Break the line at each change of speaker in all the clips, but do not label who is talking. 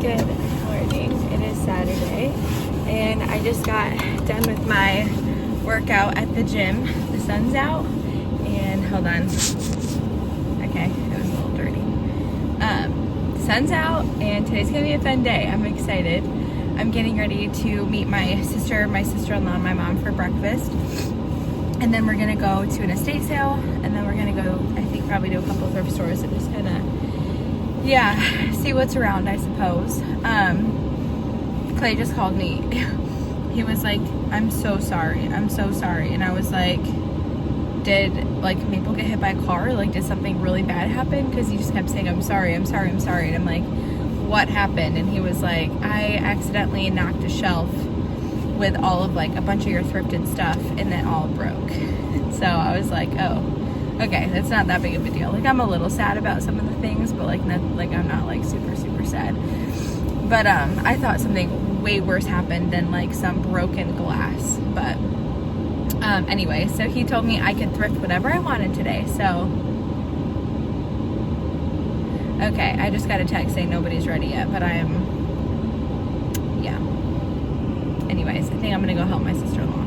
Good morning. It is Saturday and I just got done with my workout at the gym. The sun's out and hold on. Okay, it was a little dirty. Sun's out and today's gonna be a fun day. I'm excited. I'm getting ready to meet my sister-in-law, and my mom for breakfast. And then we're gonna go to an estate sale and then we're gonna go, I think, probably to a couple of thrift stores and just kind of, yeah, see what's around, I suppose. Clay just called me. He was like, I'm so sorry. And I was like, did like Maple get hit by a car? Like, did something really bad happen? Because he just kept saying, I'm sorry. And I'm like, what happened? And he was like, I accidentally knocked a shelf with all of like a bunch of your thrifted stuff and it all broke. So I was like, oh, okay, that's not that big of a deal. Like, I'm a little sad about some of the things, but like, I'm not like super sad. But I thought something way worse happened than like some broken glass. But anyway, so he told me I could thrift whatever I wanted today. So okay, I just got a text saying nobody's ready yet, but yeah. Anyways, I think I'm gonna go help my sister-in-law.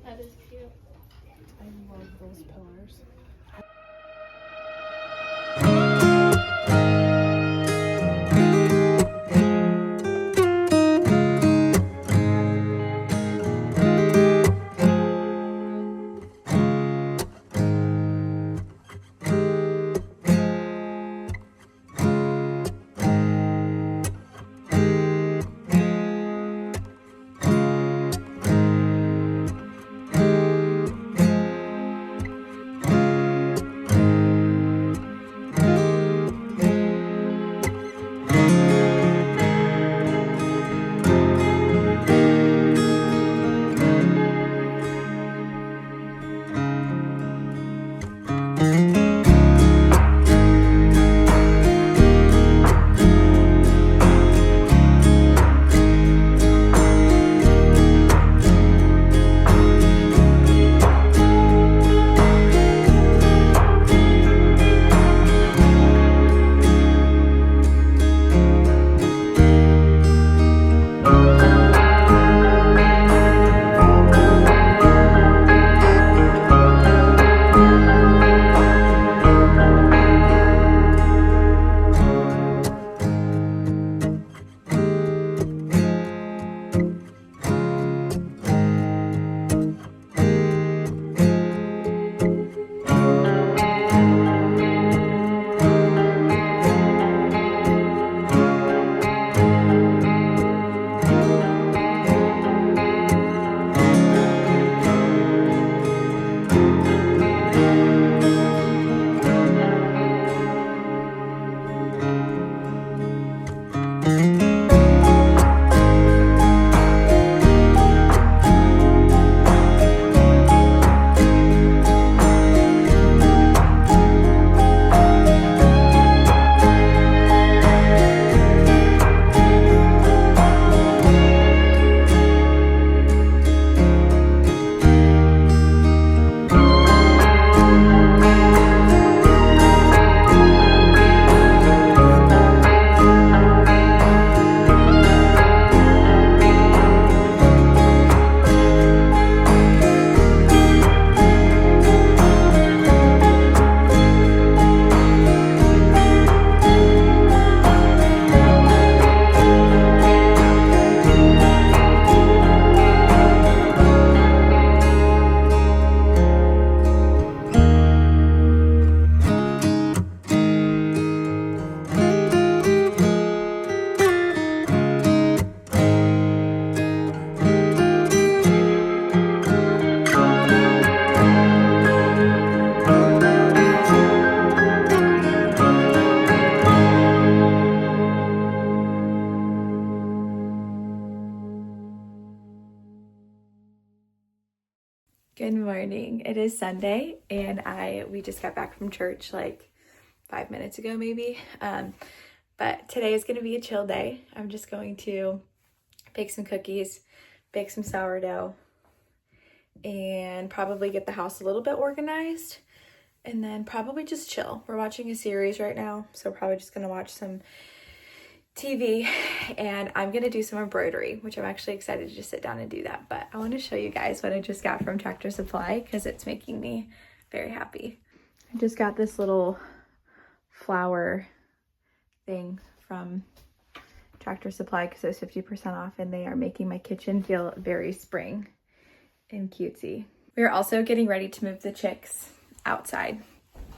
That is cute.
I love those pillars.
Good morning. It is Sunday and we just got back from church like 5 minutes ago maybe. But today is going to be a chill day. I'm just going to bake some cookies, bake some sourdough, and probably get the house a little bit organized, and then probably just chill. We're watching a series right now, so probably just gonna watch some TV, and I'm gonna do some embroidery, which I'm actually excited to just sit down and do that. But I want to show you guys what I just got from Tractor Supply because it's making me very happy. I just got this little flower thing from Tractor Supply because it was 50% off, and they are making my kitchen feel very spring and cutesy. We're also getting ready to move the chicks outside.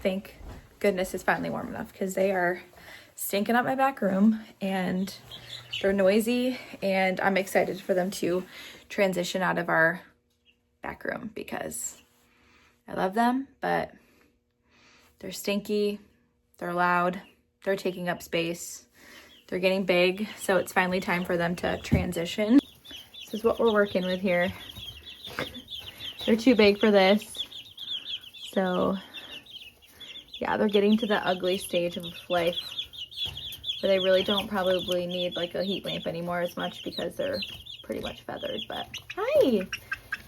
Thank goodness it's finally warm enough because they are stinking up my back room and they're noisy, and I'm excited for them to transition out of our back room because I love them, but they're stinky, they're loud, they're taking up space, they're getting big, so it's finally time for them to transition. This is what we're working with here. They're too big for this, so yeah, they're getting to the ugly stage of life. But they really don't probably need like a heat lamp anymore as much because they're pretty much feathered. But hi,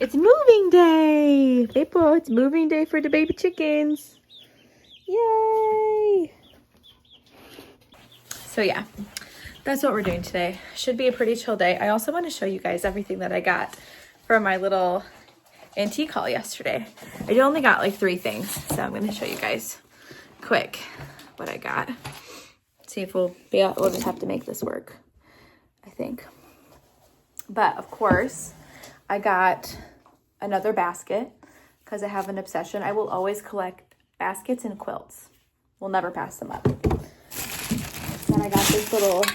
it's moving day. People, it's moving day for the baby chickens. Yay. So yeah, that's what we're doing today. Should be a pretty chill day. I also want to show you guys everything that I got from my little antique haul yesterday. I only got like 3 things, so I'm going to show you guys quick what I got. See if we'll just have to make this work, I think. But of course, I got another basket because I have an obsession. I will always collect baskets and quilts. We'll never pass them up. Then I got this little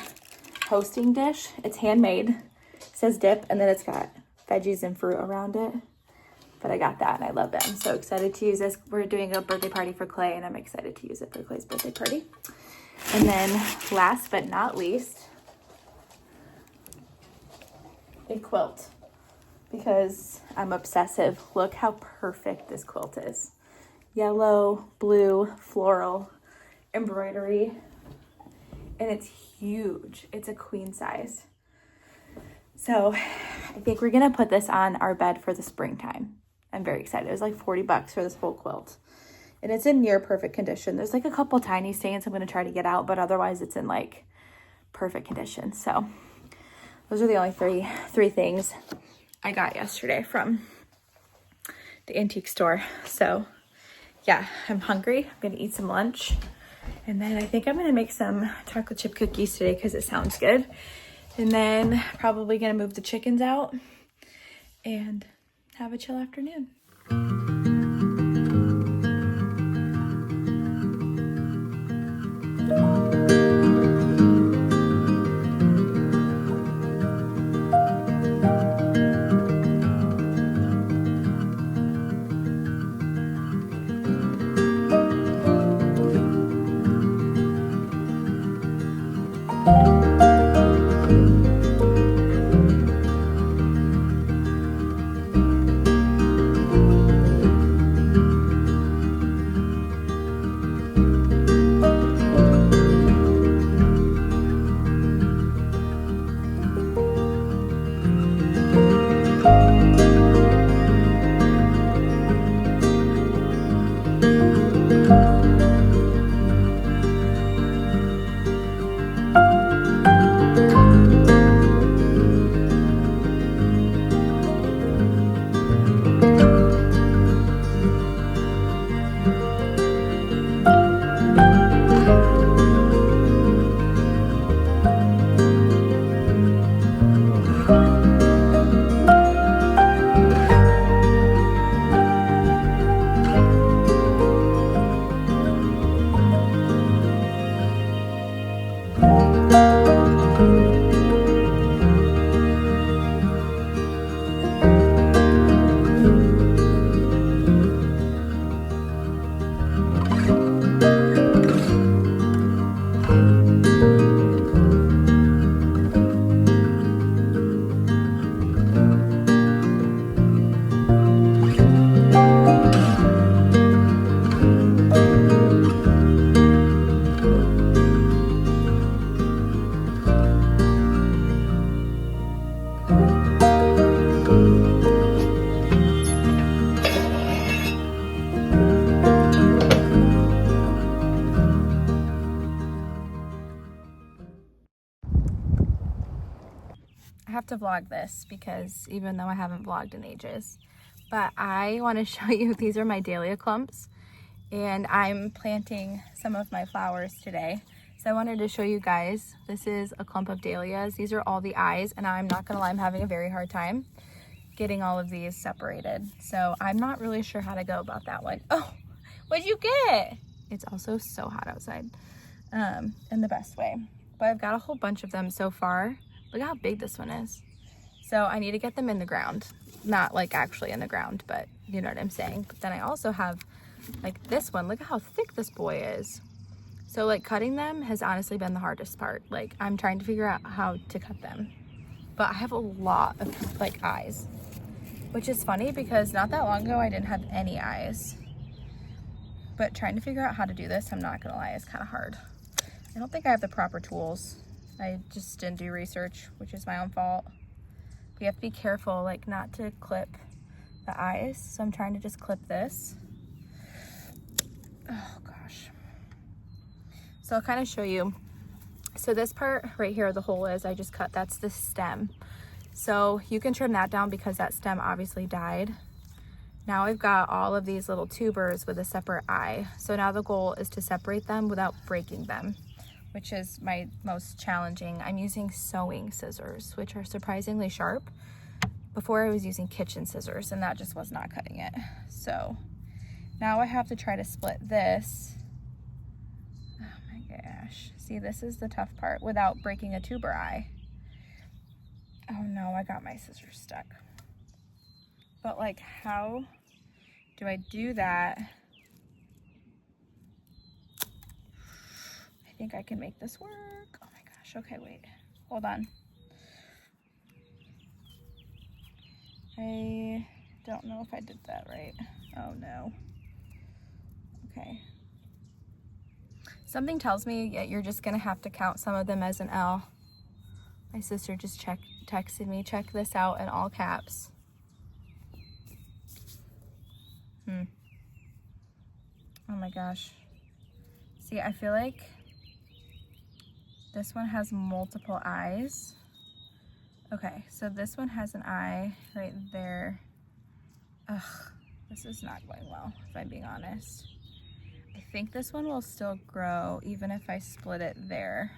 hosting dish. It's handmade. It says dip, and then it's got veggies and fruit around it. But I got that, and I love it. I'm so excited to use this. We're doing a birthday party for Clay, and I'm excited to use it for Clay's birthday party. And then last but not least, a quilt, because I'm obsessive. Look how perfect this quilt is. Yellow, blue, floral, embroidery, and it's huge. It's a queen size. So I think we're gonna put this on our bed for the springtime. I'm very excited. It was like $40 for this whole quilt. And it's in near perfect condition. There's like a couple tiny stains I'm going to try to get out, but otherwise it's in like perfect condition. So those are the only three things I got yesterday from the antique store. So yeah, I'm hungry. I'm going to eat some lunch. And then I think I'm going to make some chocolate chip cookies today because it sounds good. And then probably going to move the chickens out and have a chill afternoon. to vlog this because even though I haven't vlogged in ages, but I want to show you, these are my dahlia clumps and I'm planting some of my flowers today. So I wanted to show you guys, this is a clump of dahlias. These are all the eyes, and I'm not gonna lie, I'm having a very hard time getting all of these separated. So I'm not really sure how to go about that one. Oh, what'd you get? It's also so hot outside, in the best way. But I've got a whole bunch of them so far. Look how big this one is. So I need to get them in the ground. Not like actually in the ground, but you know what I'm saying. But then I also have like this one. Look at how thick this boy is. So like cutting them has honestly been the hardest part. Like I'm trying to figure out how to cut them. But I have a lot of like eyes, which is funny because not that long ago I didn't have any eyes. But trying to figure out how to do this, I'm not gonna lie, is kind of hard. I don't think I have the proper tools. I just didn't do research, which is my own fault. You have to be careful, like not to clip the eyes. So I'm trying to just clip this. Oh gosh. So I'll kind of show you. So this part right here, the hole is, I just cut, that's the stem. So you can trim that down because that stem obviously died. Now I've got all of these little tubers with a separate eye. So now the goal is to separate them without breaking them, which is my most challenging. I'm using sewing scissors, which are surprisingly sharp. Before I was using kitchen scissors and that just was not cutting it. So now I have to try to split this. Gosh, see, this is the tough part without breaking a tuber eye. Oh no, I got my scissors stuck. But like, how do I do that? I think I can make this work. Oh my gosh, okay, wait, hold on. I don't know if I did that right. Oh no. Okay. Something tells me that you're just gonna have to count some of them as an L. My sister just texted me, check this out in all caps. Oh my gosh. See, I feel like this one has multiple eyes. Okay, so this one has an eye right there. Ugh, this is not going well, if I'm being honest. I think this one will still grow even if I split it there.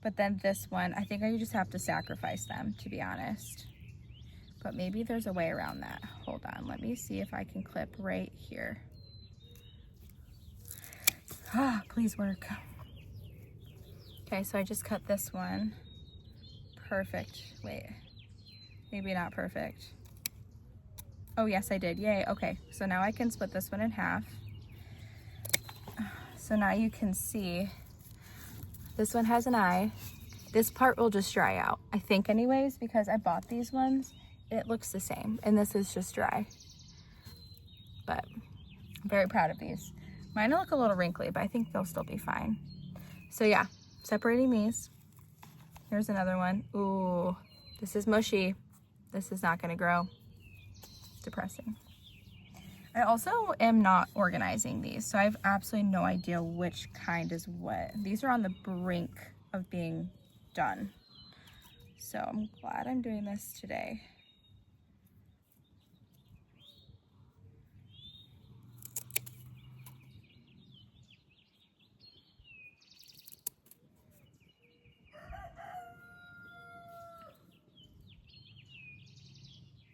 But then this one, I think I just have to sacrifice them, to be honest. But maybe there's a way around that. Hold on, let me see if I can clip right here. Ah, please work. Okay, so I just cut this one. Perfect. Wait, maybe not perfect. Oh yes, I did, yay. Okay, so now I can split this one in half. So now you can see this one has an eye. This part will just dry out, I think anyways, because I bought these ones. It looks the same, and this is just dry. But I'm very proud of these. Mine look a little wrinkly, but I think they'll still be fine. So yeah, separating these. Here's another one. Ooh, this is mushy. This is not gonna grow. Depressing. I also am not organizing these, so I have absolutely no idea which kind is what. These are on the brink of being done. So I'm glad I'm doing this today.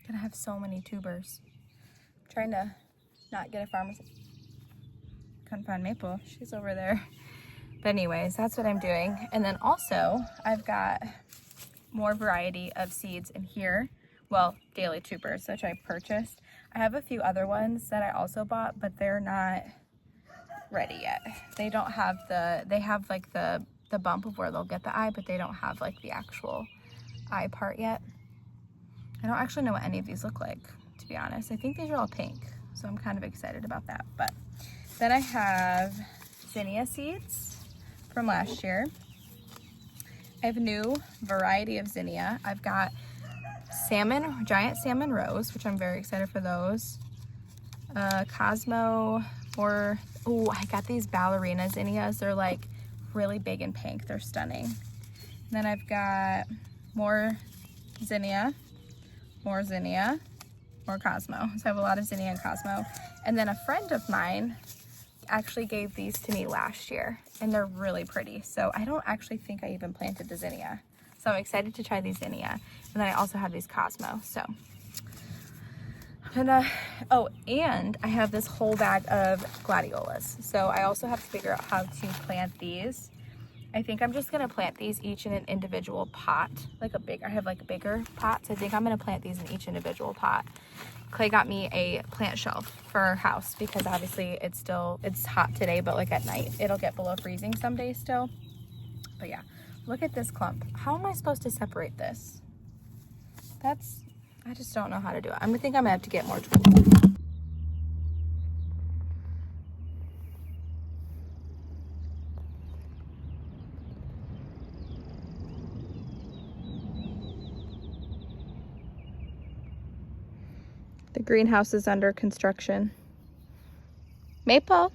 Gonna have so many tubers. I'm trying to not get a farmer's. Couldn't find Maple, she's over there. But anyways, that's what I'm doing. And then also I've got more variety of seeds in here. Well, daily tubers, which I purchased. I have a few other ones that I also bought, but they're not ready yet. They don't have they have like the bump of where they'll get the eye, but they don't have like the actual eye part yet. I don't actually know what any of these look like, to be honest. I think these are all pink, so I'm kind of excited about that. But then I have zinnia seeds from last year. I have a new variety of zinnia. I've got giant salmon rose, which I'm very excited for those. Cosmo, or, oh, I got these ballerina zinnias. They're like really big and pink. They're stunning. And then I've got more zinnia, more zinnia, more Cosmo. So I have a lot of zinnia and Cosmo. And then a friend of mine actually gave these to me last year, and they're really pretty. So I don't actually think I even planted the zinnia. So I'm excited to try these zinnia. And then I also have these Cosmo. So I'm gonna, oh, and I have this whole bag of gladiolas. So I also have to figure out how to plant these. I think I'm just gonna plant these each in an individual pot, like I have like bigger pots. I think I'm gonna plant these in each individual pot. Clay got me a plant shelf for our house because obviously it's hot today, but like at night, it'll get below freezing some days still. But yeah, look at this clump. How am I supposed to separate this? I just don't know how to do it. I think I'm gonna have to get more tools. The greenhouse is under construction. Maple,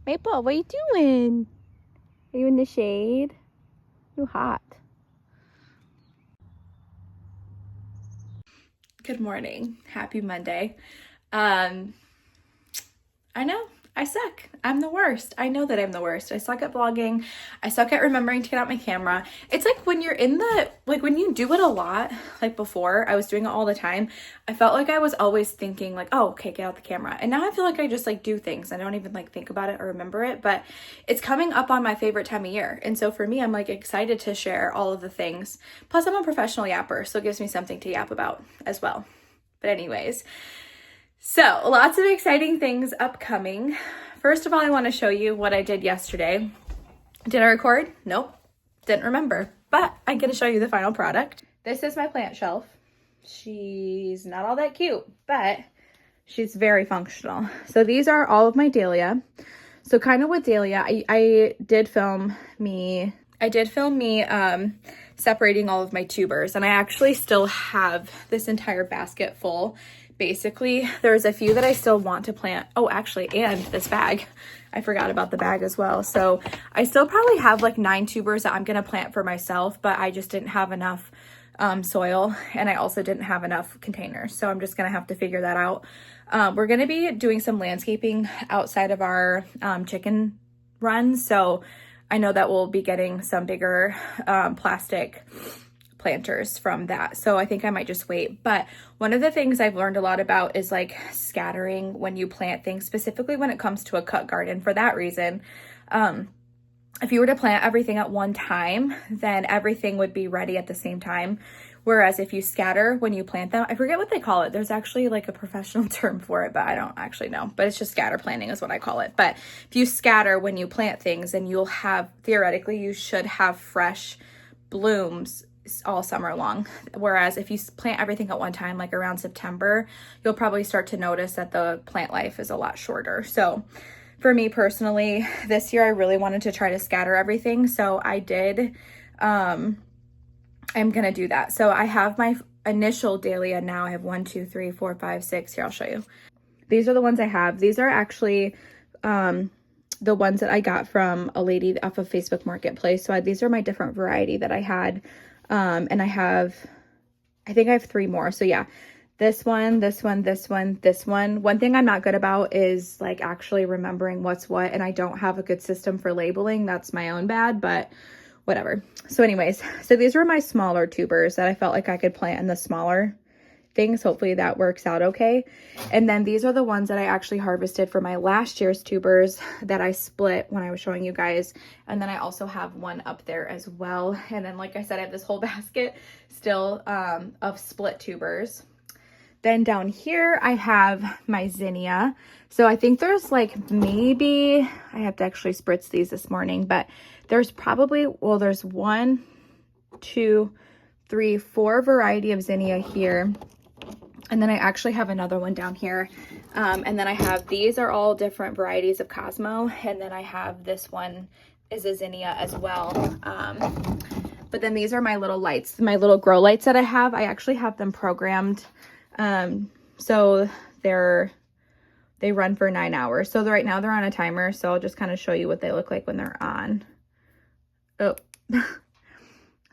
what are you doing? Are you in the shade? You hot. Good morning. Happy Monday. I know, I suck. I'm the worst. I know that I'm the worst. I suck at vlogging. I suck at remembering to get out my camera. It's like when you're when you do it a lot, like before, I was doing it all the time. I felt like I was always thinking like, oh, okay, get out the camera. And now I feel like I just like do things. I don't even like think about it or remember it, but it's coming up on my favorite time of year. And so for me, I'm like excited to share all of the things. Plus I'm a professional yapper, so it gives me something to yap about as well. But anyways, so lots of exciting things upcoming. First of all, I want to show you what I did yesterday. Did I record? Nope. Didn't remember, but I'm going to show you the final product. This is my plant shelf. She's not all that cute, but she's very functional. So these are all of my dahlia. So kind of with dahlia, I did film me separating all of my tubers, and I actually still have this entire basket full. Basically, there's a few that I still want to plant. Oh, actually, and this bag. I forgot about the bag as well. So I still probably have like 9 tubers that I'm going to plant for myself, but I just didn't have enough soil, and I also didn't have enough containers. So I'm just going to have to figure that out. We're going to be doing some landscaping outside of our chicken run. So I know that we'll be getting some bigger plastic planters from that. So I think I might just wait. But one of the things I've learned a lot about is like scattering when you plant things, specifically when it comes to a cut garden. For that reason, if you were to plant everything at one time, then everything would be ready at the same time. Whereas if you scatter when you plant them, I forget what they call it. There's actually like a professional term for it, but I don't actually know. But it's just scatter planting is what I call it. But if you scatter when you plant things, then you'll have, theoretically, you should have fresh blooms all summer long. Whereas if you plant everything at one time, like around September, you'll probably start to notice that the plant life is a lot shorter. So for me personally, this year I really wanted to try to scatter everything. So I did, I'm gonna do that. So I have my initial dahlia now. I have 1, 2, 3, 4, 5, 6. Here, I'll show you. These are the ones I have. These are actually the ones that I got from a lady off of Facebook Marketplace. So these are my different variety that I had. And I think I have 3 more. So yeah, this one, this one, this one, this one. One thing I'm not good about is like actually remembering what's what. And I don't have a good system for labeling. That's my own bad, but whatever. So anyways, so these were my smaller tubers that I felt like I could plant in the smaller things. Hopefully that works out okay. And then these are the ones that I actually harvested for my last year's tubers that I split when I was showing you guys. And then I also have one up there as well. And then, like I said, I have this whole basket still of split tubers. Then down here, I have my zinnia. So I think there's like maybe, I have to actually spritz these this morning, but there's probably, well, there's 1, 2, 3, 4 variety of zinnia here. And then I actually have another one down here. And then I have, these are all different varieties of Cosmo. And then I have this one is a zinnia as well. But then these are my little lights, my little grow lights that I have. I actually have them programmed. So they run for 9 hours. So right now they're on a timer. So I'll just kind of show you what they look like when they're on. Oh,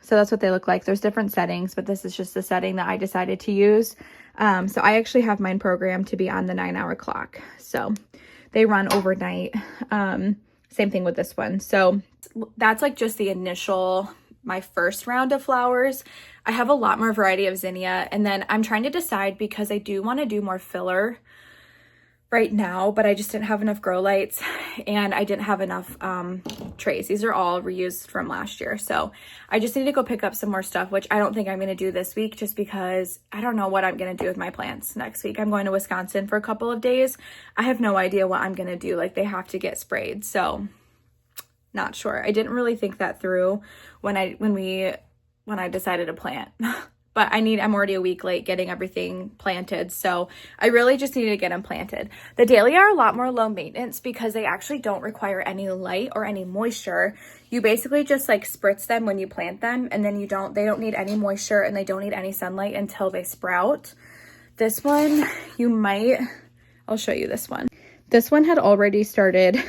So that's what they look like. There's different settings, but this is just the setting that I decided to use. So I actually have mine programmed to be on the 9-hour clock. So they run overnight. Same thing with this one. So that's like just the initial, my first round of flowers. I have a lot more variety of zinnia, and then I'm trying to decide because I do want to do more filler right now, but I just didn't have enough grow lights and I didn't have enough trays. These are all reused from last year. So I just need to go pick up some more stuff, which I don't think I'm going to do this week just because I don't know what I'm going to do with my plants next week. I'm going to Wisconsin for a couple of days. I have no idea what I'm going to do. Like, they have to get sprayed. So not sure. I didn't really think that through when I decided to plant. But I'm already a week late getting everything planted. So I really just need to get them planted. The dahlia are a lot more low maintenance because they actually don't require any light or any moisture. You basically just like spritz them when you plant them, and then they don't need any moisture and they don't need any sunlight until they sprout. This one, I'll show you this one. This one had already started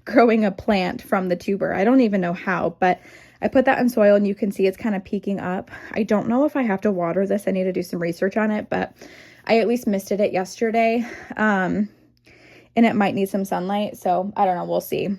growing a plant from the tuber. I don't even know how, but I put that in soil and you can see it's kind of peeking up. I don't know if I have to water this. I need to do some research on it, but I at least misted it yesterday. And it might need some sunlight. So I don't know. We'll see.